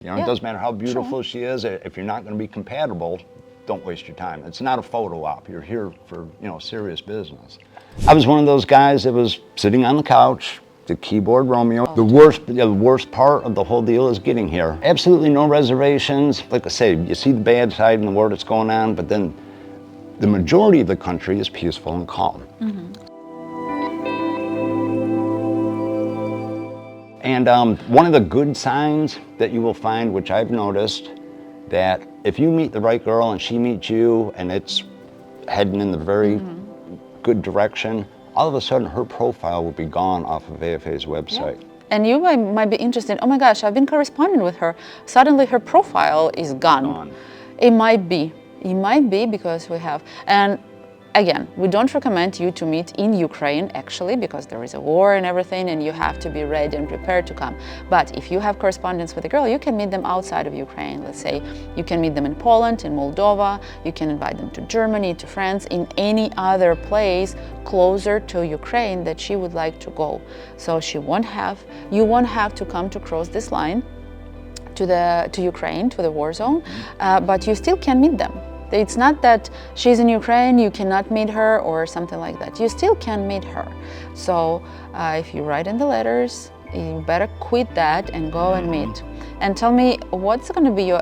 You know, it doesn't matter how beautiful she is. If you're not going to be compatible, don't waste your time. It's not a photo op. You're here for, you know, serious business. I was one of those guys that was sitting on the couch, the keyboard Romeo. The worst part of the whole deal is getting here. Absolutely no reservations. Like I say, you see the bad side and the war that's going on, but then the majority of the country is peaceful and calm. And one of the good signs that you will find, which I've noticed, that if you meet the right girl and she meets you and it's heading in the very good direction, all of a sudden her profile will be gone off of AFA's website. And you might be interested, oh my gosh, I've been corresponding with her. Suddenly her profile is gone. It might be because we have, and again, we don't recommend you to meet in Ukraine, actually, because there is a war and everything, and you have to be ready and prepared to come. But if you have correspondence with a girl, you can meet them outside of Ukraine. Let's say you can meet them in Poland, in Moldova, you can invite them to Germany, to France, in any other place closer to Ukraine that she would like to go. So you won't have to come to cross this line to Ukraine, to the war zone, but you still can meet them. It's not that she's in Ukraine, you cannot meet her or something like that. You still can meet her. So if you write in the letters, you better quit that and go and meet. And tell me, what's going to be your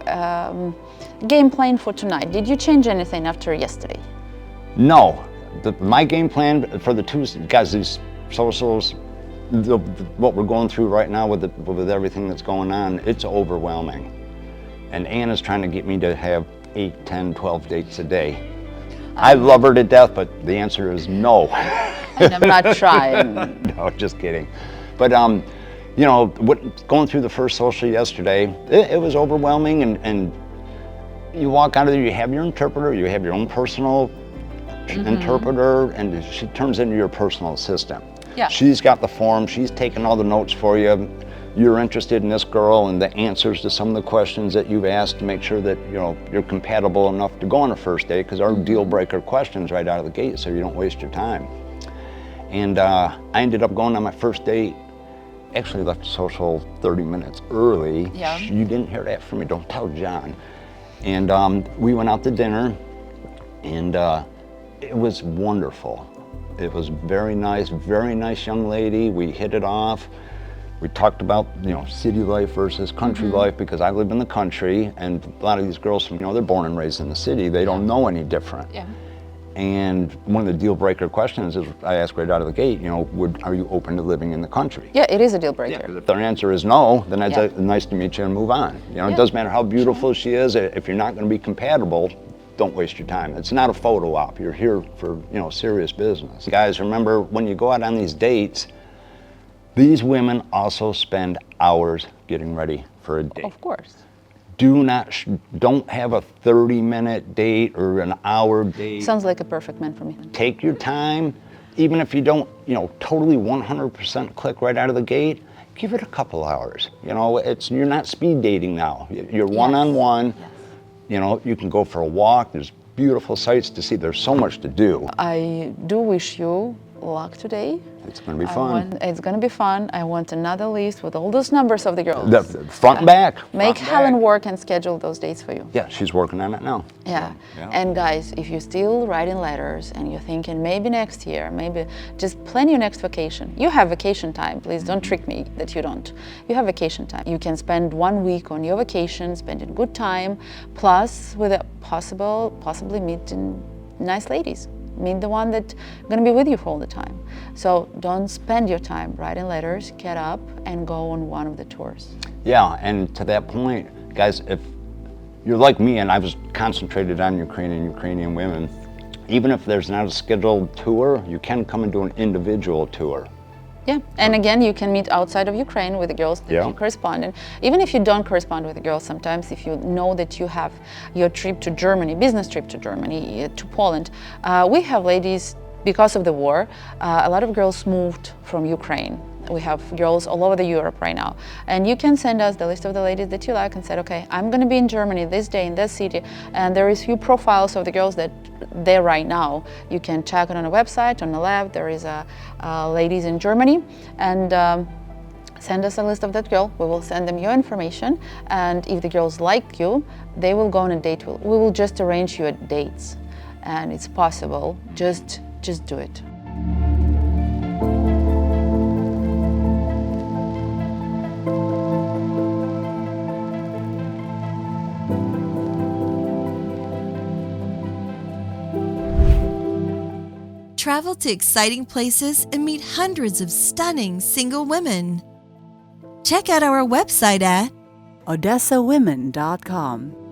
game plan for tonight? Did you change anything after yesterday? No. My game plan for the two guys, these socials, what we're going through right now with everything that's going on, it's overwhelming. And Anna's trying to get me to have 8, 10, 12 dates a day. I love her to death, but the answer is no. And I'm not trying. No, just kidding. But you know, going through the first social yesterday, it was overwhelming, and you walk out of there, you have your interpreter, you have your own personal interpreter, and she turns into your personal assistant. Yeah. She's got the form, she's taking all the notes for you. You're interested in this girl and the answers to some of the questions that you've asked to make sure that, you know, you're compatible enough to go on a first date, because our deal breaker questions right out of the gate so you don't waste your time. And I ended up going on my first date. Actually left social 30 minutes early. Yeah. You didn't hear that from me, don't tell John. And we went out to dinner, and it was wonderful. It was very nice young lady. We hit it off. We talked about, you know, city life versus country life, because I live in the country, and a lot of these girls, you know, they're born and raised in the city. They don't know any different. Yeah. And one of the deal breaker questions is, I asked right out of the gate, you know, are you open to living in the country? Yeah, it is a deal breaker. Yeah, if their answer is no, then it's nice to meet you and move on. You know, it doesn't matter how beautiful she is. If you're not going to be compatible, don't waste your time. It's not a photo op. You're here for, you know, serious business. Guys, remember, when you go out on these dates, these women also spend hours getting ready for a date. Of course. Don't have a 30-minute date or an hour date. Sounds like a perfect man for me. Take your time. Even if you don't, you know, totally 100% click right out of the gate, give it a couple hours. You know, you're not speed dating now. You're one-on-one. Yes. You know, you can go for a walk. There's beautiful sights to see. There's so much to do. I do wish you luck today. It's going to be fun. It's going to be fun. I want another list with all those numbers of the girls. The front and back. Make Helen work and schedule those dates for you. Yeah, she's working on it now. Yeah. And guys, if you're still writing letters and you're thinking maybe next year, maybe just plan your next vacation. You have vacation time. Please don't trick me that you don't. You have vacation time. You can spend 1 week on your vacation, spend it good time, plus with a possibly meeting nice ladies. Meet the one that's going to be with you for all the time. So don't spend your time writing letters, get up and go on one of the tours. Yeah, and to that point, guys, if you're like me and I was concentrated on Ukrainian women, even if there's not a scheduled tour, you can come and do an individual tour. Yeah, and again, you can meet outside of Ukraine with the girls that you correspond. And even if you don't correspond with the girls, sometimes if you know that you have your trip to Germany, business trip to Germany, to Poland, we have ladies, because of the war, a lot of girls moved from Ukraine. We have girls all over Europe right now. And you can send us the list of the ladies that you like and say, okay, I'm going to be in Germany this day in this city, and there is few profiles of the girls that there right now. You can check it on a website, on the lab. There is ladies in Germany, and Send us a list of that girl. We will send them your information, and if the girls like you, they will go on a date. We will just arrange you dates, and it's possible. Just do it. Travel to exciting places and meet hundreds of stunning single women. Check out our website at OdessaWomen.com.